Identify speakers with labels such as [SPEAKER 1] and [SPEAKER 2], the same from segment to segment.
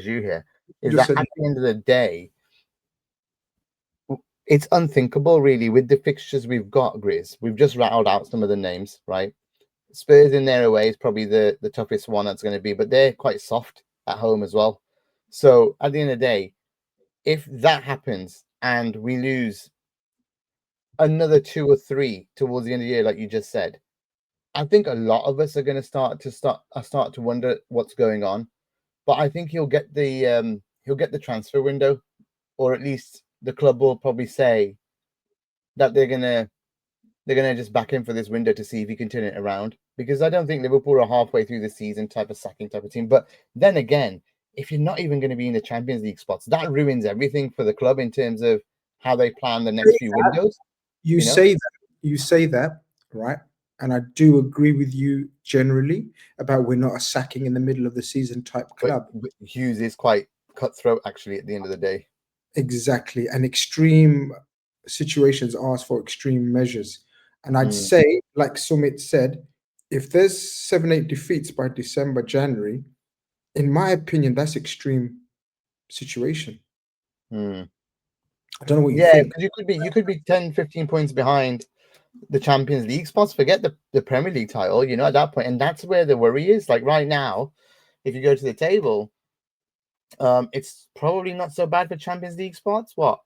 [SPEAKER 1] you here, is
[SPEAKER 2] just
[SPEAKER 1] that
[SPEAKER 2] said
[SPEAKER 1] at the end of the day, it's unthinkable, really, with the fixtures we've got, Grizz. We've just rattled out some of the names, right? Spurs in their away is probably the toughest one that's going to be, but they're quite soft at home as well. So at the end of the day, if that happens and we lose another 2 or 3 towards the end of the year, like you just said, I think a lot of us are going to start to wonder what's going on. But I think he'll get the transfer window, or at least the club will probably say that they're gonna just back him for this window to see if he can turn it around. Because I don't think Liverpool are halfway through the season type of sacking type of team. But then again, if you're not even going to be in the Champions League spots, that ruins everything for the club in terms of how they plan the next few windows.
[SPEAKER 2] you
[SPEAKER 1] You know,
[SPEAKER 2] say that, right? And I do agree with you generally about we're not a sacking in the middle of the season type club.
[SPEAKER 1] but Hughes is quite cutthroat actually at the end of the day.
[SPEAKER 2] Exactly. And extreme situations ask for extreme measures. And I'd
[SPEAKER 1] Mm,
[SPEAKER 2] say, like Sumit said, if there's 7, 8 defeats by December, January, in my opinion, that's extreme situation.
[SPEAKER 1] mm.
[SPEAKER 2] I don't know what you
[SPEAKER 1] Yeah,
[SPEAKER 2] think.
[SPEAKER 1] because you could be 10, 15 points behind the Champions League spots, forget the Premier League title, at that point. And that's where the worry is. Like right now, if you go to the table, it's probably not so bad for Champions League spots. What?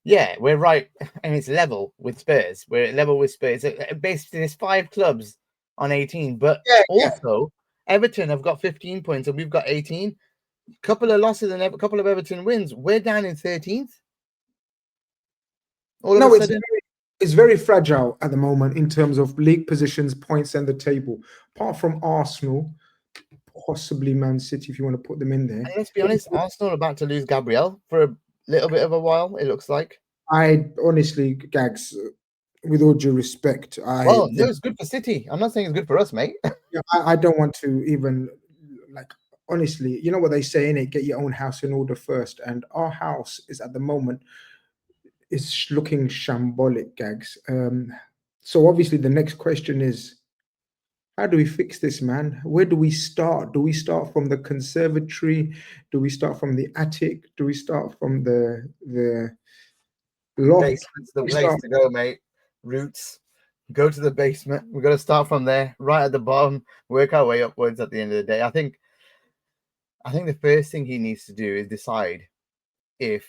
[SPEAKER 1] Yeah, we're right, and it's level with Spurs. We're level with Spurs. Basically, there's 5 clubs on 18, but
[SPEAKER 2] Yeah, yeah.
[SPEAKER 1] also Everton have got 15 points, and we've got 18. Couple of losses and a couple of Everton wins. We're down in 13th. All of a
[SPEAKER 2] No,
[SPEAKER 1] sudden,
[SPEAKER 2] it's very fragile at the moment in terms of league positions, points, and the table. Apart from Arsenal, possibly Man City, if you want to put them in there.
[SPEAKER 1] and let's be honest, Arsenal are about to lose Gabriel for a little bit of a while. It looks like.
[SPEAKER 2] I honestly, Gags, with all due respect,
[SPEAKER 1] Well, no, it's good for City. I'm not saying it's good for us, mate.
[SPEAKER 2] I don't want to even like honestly. You know what they say in it: get your own house in order first. And our house is at the moment is looking shambolic, Gags. So obviously the next question is, how do we fix this, man? Where do we start? Do we start from the conservatory? Do we start from the attic? Do we start from the loft?
[SPEAKER 1] Basement's the
[SPEAKER 2] We
[SPEAKER 1] place
[SPEAKER 2] start.
[SPEAKER 1] to go, mate. Roots. Go to the basement. We've got to start from there, right at the bottom, work our way upwards at the end of the day. I think the first thing he needs to do is if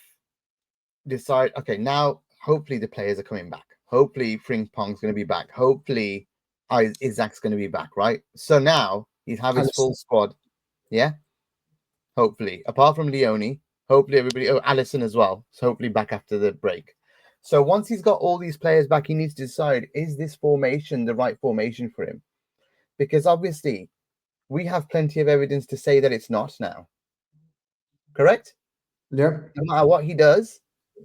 [SPEAKER 1] okay, now hopefully the players are coming back. Hopefully Frimpong's going to be back. Hopefully Isak's going to be back, right? So now he'd have his full squad. Yeah. Hopefully. Apart from Leone, hopefully everybody, Allison as well. So hopefully back after the break. So once he's got all these players back, he needs to decide, is this formation the right formation for him? Because obviously we have plenty of evidence to say that it's not now. Correct?
[SPEAKER 2] Yeah.
[SPEAKER 1] No matter what he does,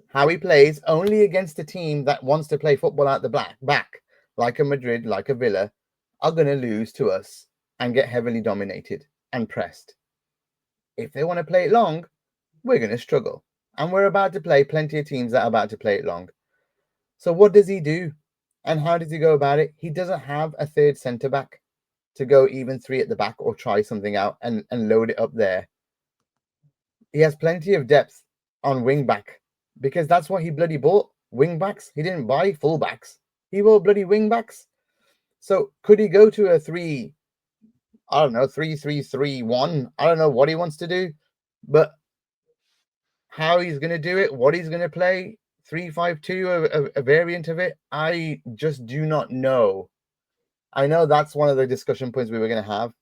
[SPEAKER 1] how he plays, only against a team that wants to play football out the back, like a Madrid, like a Villa, are going to lose to us and get heavily dominated and pressed. If they want to play it long, we're going to struggle. And we're about to play plenty of teams that are about to play it long. So what does he do? And how does he go about it? He doesn't have a third centre back to go even 3 at the back or try something out and load it up there. He has plenty of depth on wing back because that's what he bloody bought. Wing backs. He didn't buy full backs. He bought bloody wing backs. So could he go to a 3? I don't know, 3-3-3-1. I don't know what he wants to do, but how he's going to do it, what he's going to play, 3-5-2, a variant of it, I just do not know. I know that's one of the discussion points we were going to have.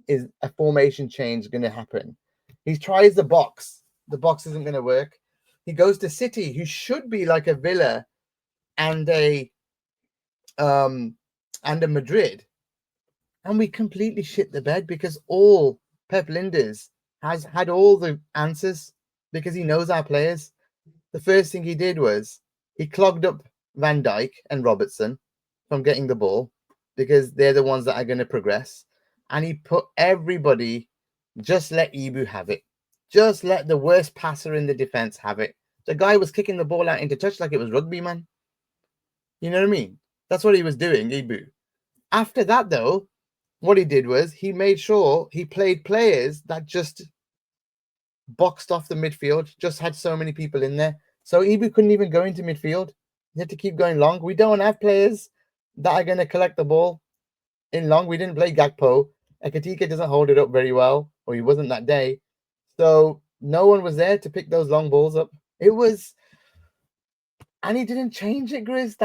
[SPEAKER 1] Is a formation change going to happen? He tries the box. The box isn't going to work. He goes to City, who should be like a Villa and a Madrid, and we completely shit the bed because all Pep Linders has had all the answers because he knows our players. The first thing he did was he clogged up Van Dijk and Robertson from getting the ball because they're the ones that are going to progress. And he put everybody, just let Ibu have it. Just let the worst passer in the defense have it. The guy was kicking the ball out into touch like it was rugby, man. You know what I mean? That's what he was doing, Ibu. After that, though, what he did was he made sure he played players that just boxed off the midfield, just had so many people in there. So Ibu couldn't even go into midfield. He had to keep going long. We don't have players that are going to collect the ball in long. We didn't play Gakpo. Ekatika doesn't hold it up very well, or he wasn't that day. So no one was there to pick those long balls up. It was, and he didn't change it, Grizz.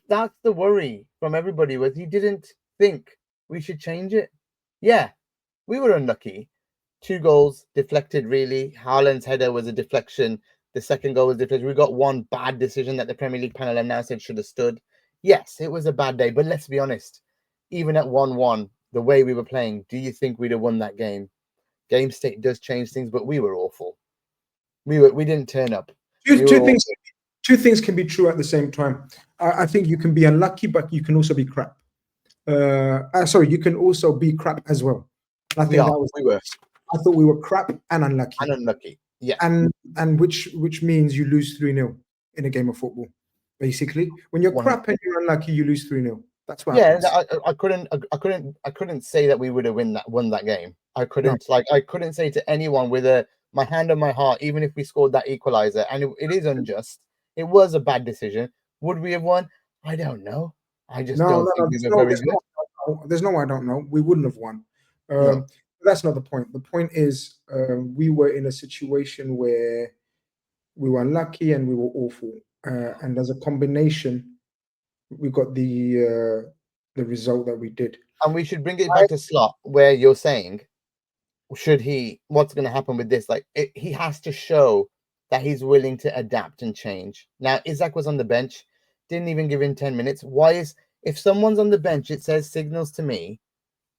[SPEAKER 1] That's the worry from everybody, was he didn't think we should change it. Yeah, we were unlucky. 2 goals deflected, really. Haaland's header was a deflection. The second goal was deflected. We got one bad decision that the Premier League panel have now said should have stood. Yes, it was a bad day, but let's be honest. Even at 1-1, the way we were playing, do you think we'd have won that game? Game state does change things, but we were awful. We didn't turn up.
[SPEAKER 2] Two things can be true at the same time. I think you can be unlucky, but you can also be crap. Sorry, you can also be crap as well. I think
[SPEAKER 1] we were.
[SPEAKER 2] I thought we were crap and unlucky.
[SPEAKER 1] And unlucky, yeah.
[SPEAKER 2] And which means you lose 3-0 in a game of football. Basically, when you're crap and you're unlucky, you lose 3-0. That's what happens.
[SPEAKER 1] I couldn't say that we would have won that game. I couldn't say to anyone with my hand on my heart, even if we scored that equalizer, and it is unjust. It was a bad decision. Would we have won? I don't know. I just don't think we were very good.
[SPEAKER 2] There's no I don't know. We wouldn't have won. That's not the point. The point is we were in a situation where we were unlucky and we were awful. And as a combination, we got the result that we did.
[SPEAKER 1] And we should bring it back to Slot, where you're saying, what's going to happen with this? Like, he has to show that he's willing to adapt and change. Now, Isak was on the bench, didn't even give him 10 minutes. If someone's on the bench, it signals to me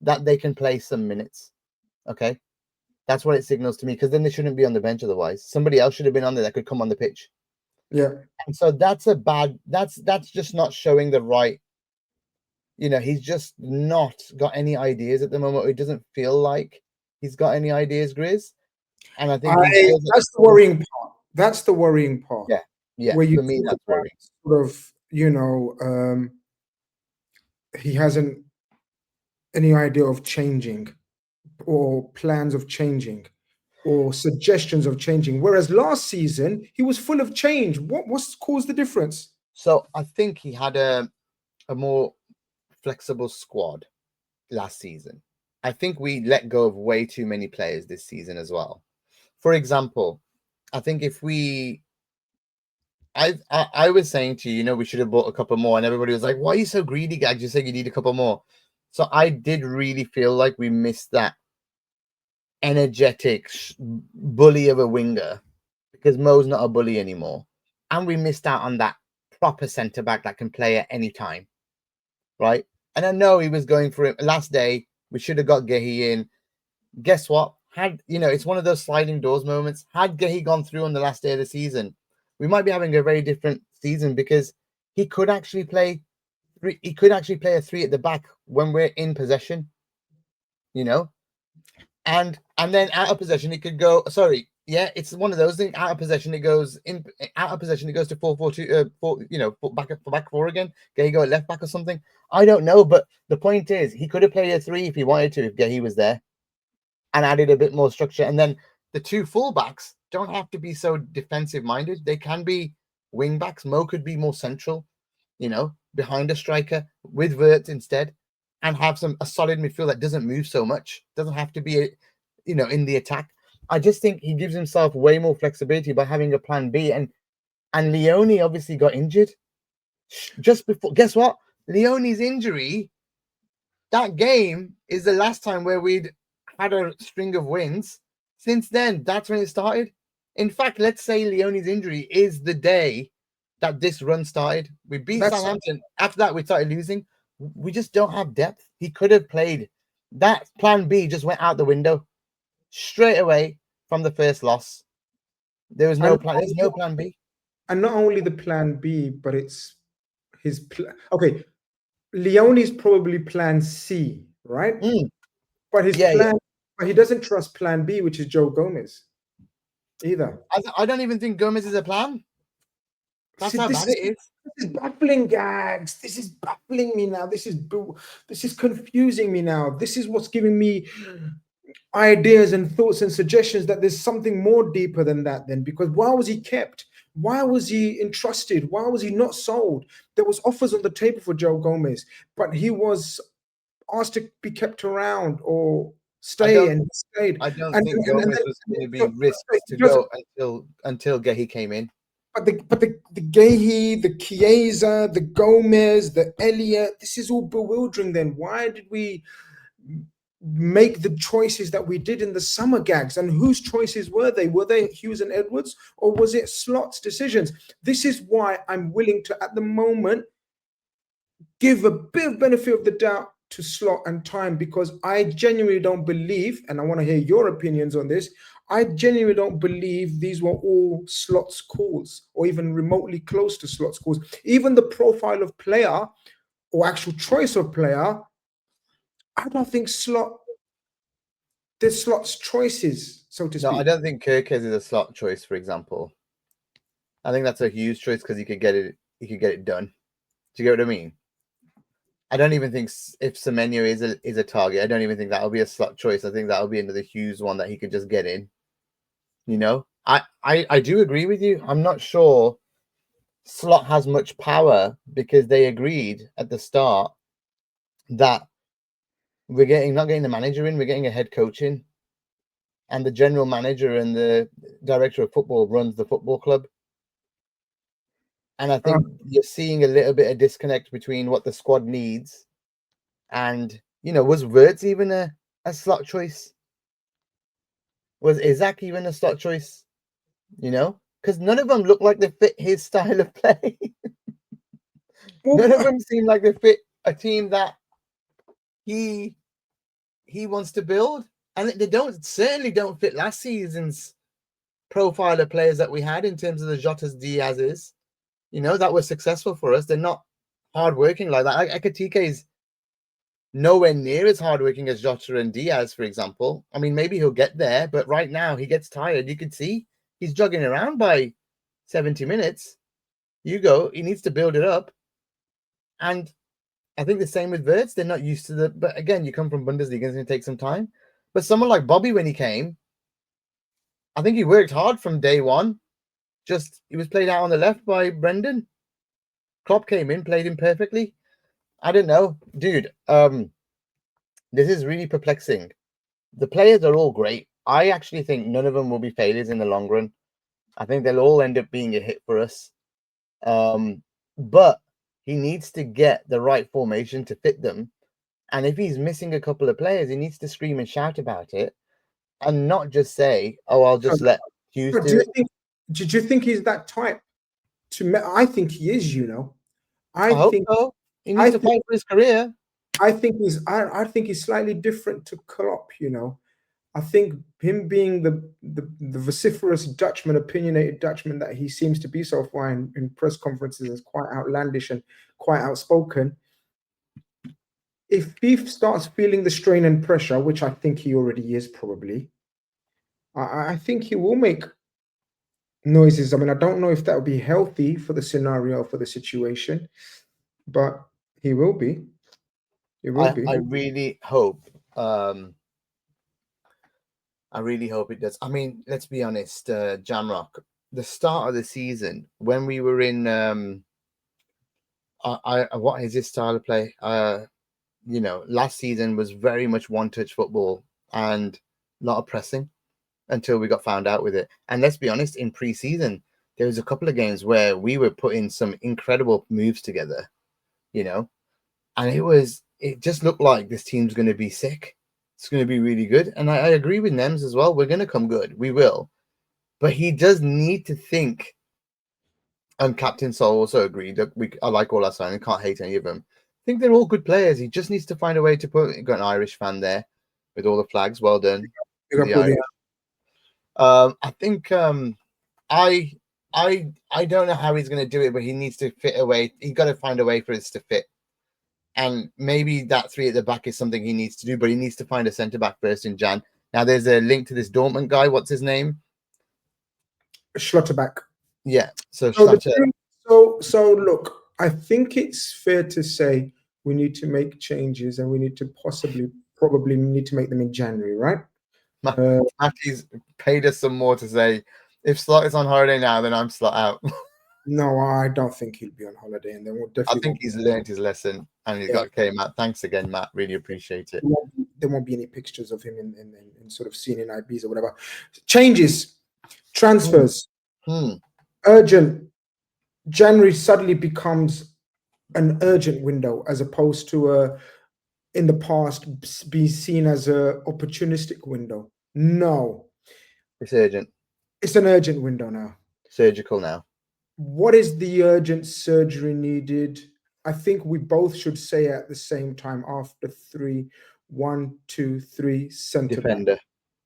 [SPEAKER 1] that they can play some minutes. Okay? That's what it signals to me, because then they shouldn't be on the bench otherwise. Somebody else should have been on there that could come on the pitch.
[SPEAKER 2] Yeah.
[SPEAKER 1] And so that's just not showing the right, he's just not got any ideas at the moment. It doesn't feel like he's got any ideas, Grizz. And I think
[SPEAKER 2] that's the worrying part. That's the worrying part.
[SPEAKER 1] Yeah.
[SPEAKER 2] Where
[SPEAKER 1] for me, that's worrying.
[SPEAKER 2] Sort of, he hasn't any idea of changing, or plans of changing, or suggestions of changing. Whereas last season, he was full of change. What's caused the difference?
[SPEAKER 1] So I think he had a more flexible squad last season. I think we let go of way too many players this season as well. For example, I think I was saying to you, we should have bought a couple more, and everybody was like, why are you so greedy, Gags? You said you need a couple more. So I did really feel like we missed that energetic bully of a winger, because Mo's not a bully anymore. And we missed out on that proper centre-back that can play at any time, right? And I know he was going for it. Last day, we should have got Gehi in. Guess what? It's one of those sliding doors moments. Had Gehi gone through on the last day of the season, we might be having a very different season, because he could actually play a 3 at the back when we're in possession, and then out of possession it could go. Sorry, yeah, it's one of those things. Out of possession it goes to 4-4-2, back 4 again. Gehi go at left back or something. I don't know, but the point is, he could have played a 3 if he wanted to, if Gehi was there, and added a bit more structure. And then the 2 fullbacks don't have to be so defensive minded. They can be wing backs. Mo could be more central, behind a striker with Wirtz instead, and have a solid midfield that doesn't move so much. Doesn't have to be, in the attack. I just think he gives himself way more flexibility by having a plan B. And Leone obviously got injured just before. Guess what? Leone's injury, that game, is the last time where we'd had a string of wins. Since then, that's when it started. In fact, let's say Leone's injury is the day that this run started. We beat Southampton. After that, we started losing. We just don't have depth. He could have played. That plan B just went out the window straight away from the first loss. There was no plan. There's no plan B.
[SPEAKER 2] And not only the plan B, but it's his okay. Leone's probably plan C, right? But his plan, but he doesn't trust plan B, which is Joe Gomez, either.
[SPEAKER 1] I don't even think Gomez is a plan. That's how bad it is.
[SPEAKER 2] This is baffling, Gags. This is baffling me now. This is confusing me now. This is what's giving me ideas and thoughts and suggestions that there's something more deeper than that then, because why was he kept? Why was he entrusted? Why was he not sold? There was offers on the table for Joe Gomez, but he was asked to be kept around or
[SPEAKER 1] I
[SPEAKER 2] stay,
[SPEAKER 1] don't
[SPEAKER 2] and he stayed.
[SPEAKER 1] I don't
[SPEAKER 2] And,
[SPEAKER 1] think
[SPEAKER 2] and
[SPEAKER 1] Gomez
[SPEAKER 2] then
[SPEAKER 1] was going to be
[SPEAKER 2] so
[SPEAKER 1] risked to
[SPEAKER 2] he doesn't.
[SPEAKER 1] go until Gehi came in.
[SPEAKER 2] But the Gahey, the Chiesa, the Gomez, the Elliott, this is all bewildering. Then why did we make the choices that we did in the summer, Gags? And whose choices were they? Were they Hughes and Edwards, or was it Slot's decisions? This is why I'm willing to, at the moment, give a bit of benefit of the doubt to Slot and time, because I genuinely don't believe, and I want to hear your opinions on this. I genuinely don't believe these were all Slot's calls, or even remotely close to Slot's calls. Even the profile of player or actual choice of player, I don't think there's Slot's choices, so to
[SPEAKER 1] No, I
[SPEAKER 2] speak.
[SPEAKER 1] don't think Kirkes is a Slot choice, for example. I think that's a Hughes choice because he could get it done. Do you get what I mean? I don't even think if Semenyo is a target, I don't even think that'll be a Slot choice. I think that'll be another Hughes one that he could just get in. You know, I do agree with you. I'm not sure Slot has much power because they agreed at the start that we're not getting the manager in, we're getting a head coach in, and the general manager and the director of football runs the football club. And I think you're seeing a little bit of disconnect between what the squad needs and, was Wirtz even a Slot choice? Was Isak even a Slot choice? Because none of them look like they fit his style of play. None of them seem like they fit a team that he wants to build, and they certainly don't fit last season's profile of players that we had in terms of the Jotas, Diaz's, that was successful for us. They're not hardworking like that. Ekatike is nowhere near as hardworking as Jota and Diaz, for example. I mean, maybe he'll get there, but right now he gets tired. You can see he's jogging around by 70 minutes. He needs to build it up. And I think the same with Wirtz. They're not used to but again, you come from Bundesliga, it's going to take some time. But someone like Bobby, when he came, I think he worked hard from day one. Just he was played out on the left by Brendan. Klopp came in, played him perfectly. I don't know, dude. This is really perplexing. The players are all great. I actually think none of them will be failures in the long run. I think they'll all end up being a hit for us. But he needs to get the right formation to fit them. And if he's missing a couple of players, he needs to scream and shout about it and not just say, "Oh, I'll just let Hughes do it."
[SPEAKER 2] Do you think he's that type? I think he is.
[SPEAKER 1] I hope so. He needs to fight for his career.
[SPEAKER 2] I think he's slightly different to Klopp. I think him being the vociferous Dutchman, opinionated Dutchman that he seems to be so far in press conferences, is quite outlandish and quite outspoken. If he starts feeling the strain and pressure, which I think he already is probably, I think he will make noises. I mean, I don't know if that would be healthy for the scenario, for the situation, but he will be. He will be.
[SPEAKER 1] I really hope. I really hope it does. I mean, let's be honest, Jamrock. The start of the season when we were in, what is his style of play? Last season was very much one-touch football and a lot of pressing until we got found out with it. And let's be honest, in pre-season, there was a couple of games where we were putting some incredible moves together, and it just looked like this team's going to be sick. It's going to be really good. And I agree with Nems as well. We're going to come good. We will. But he does need to think, and Captain Sol also agreed that I like all our signings, can't hate any of them. I think they're all good players. He just needs to find a way to got an Irish fan there with all the flags. Well done. I think I don't know how he's going to do it, but he needs to fit a way. He's got to find a way for us to fit. And maybe that three at the back is something he needs to do, but he needs to find a centre back first in Jan. Now there's a link to this Dortmund guy. What's his name?
[SPEAKER 2] Schlotterbeck.
[SPEAKER 1] Yeah. So
[SPEAKER 2] look, I think it's fair to say we need to make changes, and we need to probably need to make them in January, right?
[SPEAKER 1] Matty's paid us some more to say, if Slot is on holiday now, then I'm Slot out.
[SPEAKER 2] No, I don't think he'll be on holiday, and then we'll
[SPEAKER 1] I
[SPEAKER 2] definitely.
[SPEAKER 1] think he's learned his lesson, and he's got okay, Matt. Thanks again, Matt. Really appreciate it.
[SPEAKER 2] There won't be any pictures of him in sort of seen in IBs or whatever. Changes, transfers, urgent. January suddenly becomes an urgent window as opposed to in the past be seen as a opportunistic window. No,
[SPEAKER 1] it's urgent.
[SPEAKER 2] It's an urgent window now.
[SPEAKER 1] Surgical now.
[SPEAKER 2] What is the urgent surgery needed? I think we both should say at the same time after 3, 1, 2, 3, center
[SPEAKER 1] defender.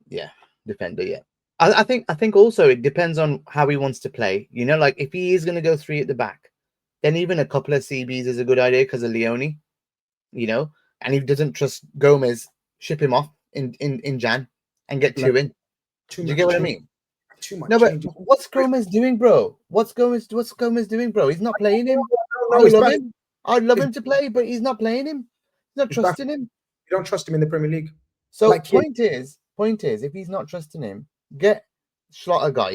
[SPEAKER 1] Yeah, defender. Yeah. I think also it depends on how he wants to play. You know, like if he is going to go 3 at the back, then even a couple of CBs is a good idea because of Leone. You know, and he doesn't trust Gomez, ship him off in Jan and get 2 in. Do you get what I mean?
[SPEAKER 2] Too much.
[SPEAKER 1] No, but what's Gomez doing, bro? What's Gomez doing, bro? He's not playing him. I'd love him to play, but he's not playing him. He's not trusting him.
[SPEAKER 2] You don't trust him in the Premier League.
[SPEAKER 1] So point is, if he's not trusting him, get Slaughter back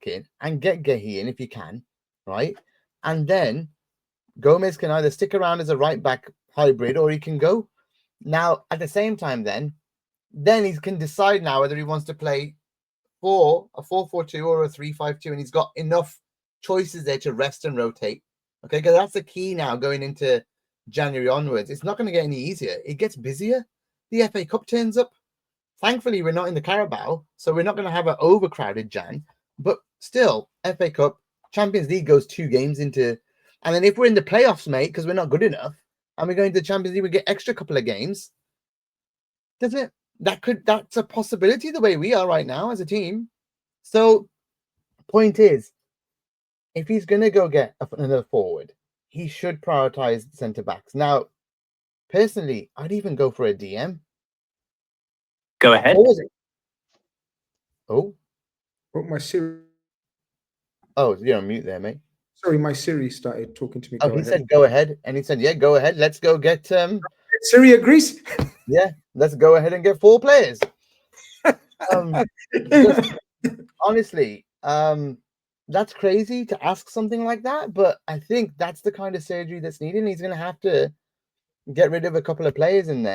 [SPEAKER 1] in, and get Gehi in if you can, right? And then Gomez can either stick around as a right back hybrid or he can go. Now, at the same time, then he can decide now whether he wants to play a 4-4-2 or a 3-5-2, and he's got enough choices there to rest and rotate. Okay, because that's the key now going into January onwards. It's not going to get any easier. It gets busier. The FA Cup turns up. Thankfully, we're not in the Carabao, so we're not going to have an overcrowded Jan. But still, FA Cup, Champions League goes 2 games into, and then if we're in the playoffs, mate, because we're not good enough, and we're going to the Champions League, we get extra couple of games. That's a possibility the way we are right now as a team. So, point is, if he's going to go get another forward, he should prioritize centre backs. Now, personally, I'd even go for a DM.
[SPEAKER 3] Go ahead.
[SPEAKER 2] Oh, my Siri.
[SPEAKER 1] Oh, you're on mute there, mate.
[SPEAKER 2] Sorry, my Siri started talking to me.
[SPEAKER 1] Oh, he said go ahead, and he said, "Yeah, go ahead. Let's go get."
[SPEAKER 2] Siri agrees.
[SPEAKER 1] Yeah, let's go ahead and get 4 players. Honestly, that's crazy to ask something like that, but I think that's the kind of surgery that's needed. And he's going to have to get rid of a couple of players in there.